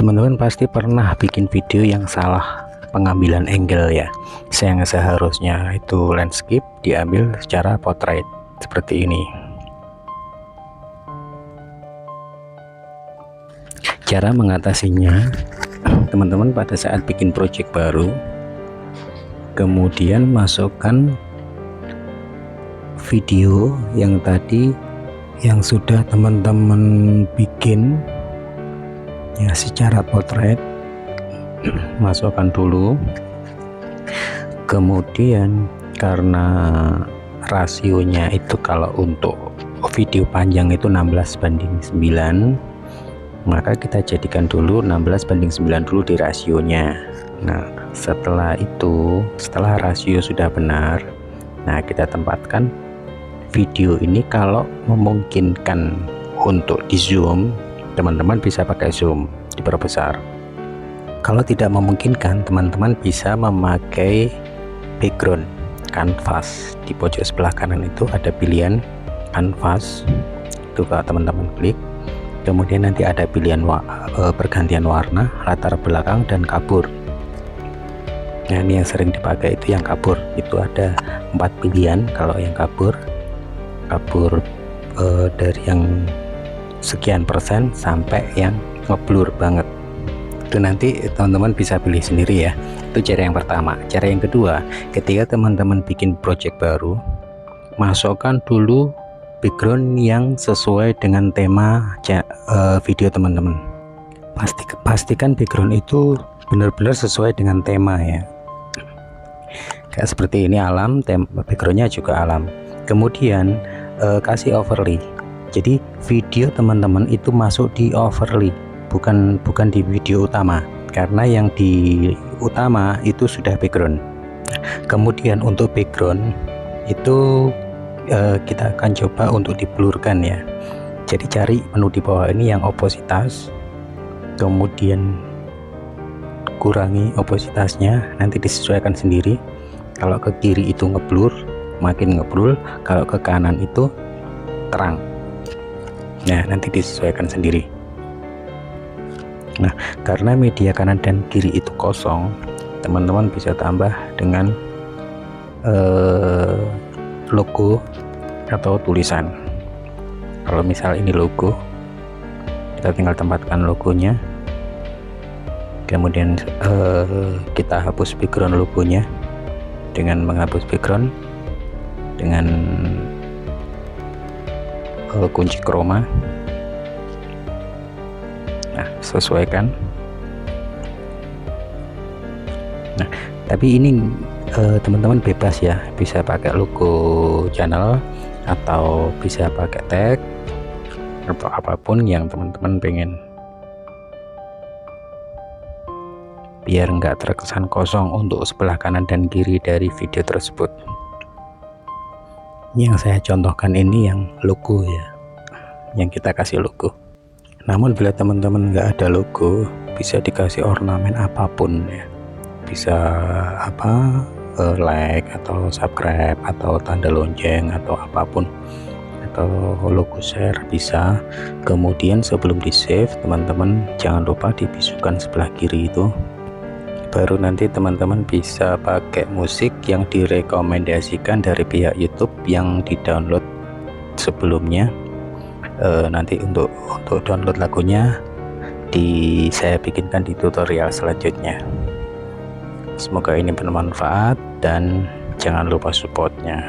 Teman-teman pasti pernah bikin video yang salah pengambilan angle ya, yang seharusnya itu landscape diambil secara portrait seperti ini. Cara mengatasinya, teman-teman pada saat bikin project baru, kemudian masukkan video yang tadi yang sudah teman-teman bikin ya secara portrait, masukkan dulu. Kemudian karena rasionya itu kalau untuk video panjang itu 16:9, maka kita jadikan dulu 16:9 dulu di rasionya. Nah setelah itu, setelah rasio sudah benar, nah kita tempatkan video ini. Kalau memungkinkan untuk di zoom, teman-teman bisa pakai zoom, diperbesar. Kalau tidak memungkinkan, teman-teman bisa memakai background kanvas. Di pojok sebelah kanan itu ada pilihan kanvas, itu kalau teman-teman klik, kemudian nanti ada pilihan pergantian warna, latar belakang, dan kabur. Nah ini yang sering dipakai itu yang kabur, itu ada 4 pilihan. Kalau yang kabur dari yang sekian persen sampai yang ngeblur banget, itu nanti teman-teman bisa pilih sendiri ya. Itu cara yang pertama. Cara yang kedua, ketika teman-teman bikin project baru, masukkan dulu background yang sesuai dengan tema video teman-teman. Pastikan background itu benar-benar sesuai dengan tema ya, kayak seperti ini alam, backgroundnya juga alam. Kemudian kasih overlay. Jadi video teman-teman itu masuk di overlay, bukan di video utama, karena yang di utama itu sudah background. Kemudian untuk background itu kita akan coba untuk diblurkan ya. Jadi cari menu di bawah ini yang opasitas, kemudian kurangi opasitasnya, nanti disesuaikan sendiri. Kalau ke kiri itu ngeblur, makin ngeblur, kalau ke kanan itu terang. Nah nanti disesuaikan sendiri. Nah karena media kanan dan kiri itu kosong, teman-teman bisa tambah dengan logo atau tulisan. Kalau misal ini logo, kita tinggal tempatkan logonya, kemudian kita hapus background logonya dengan menghapus background dengan kunci chroma. Nah sesuaikan. Nah tapi ini teman-teman bebas ya, bisa pakai logo channel atau bisa pakai tag atau apapun yang teman-teman pengen, biar nggak terkesan kosong untuk sebelah kanan dan kiri dari video tersebut. Yang saya contohkan ini yang logo ya, yang kita kasih logo. Namun bila teman-teman nggak ada logo, bisa dikasih ornamen apapun ya, bisa like atau subscribe atau tanda lonceng atau apapun, atau logo share bisa. Kemudian sebelum di save, teman-teman jangan lupa dibisukan sebelah kiri itu, baru nanti teman-teman bisa pakai musik yang direkomendasikan dari pihak YouTube yang di download sebelumnya. Nanti untuk download lagunya saya bikinkan di tutorial selanjutnya. Semoga ini bermanfaat dan jangan lupa supportnya.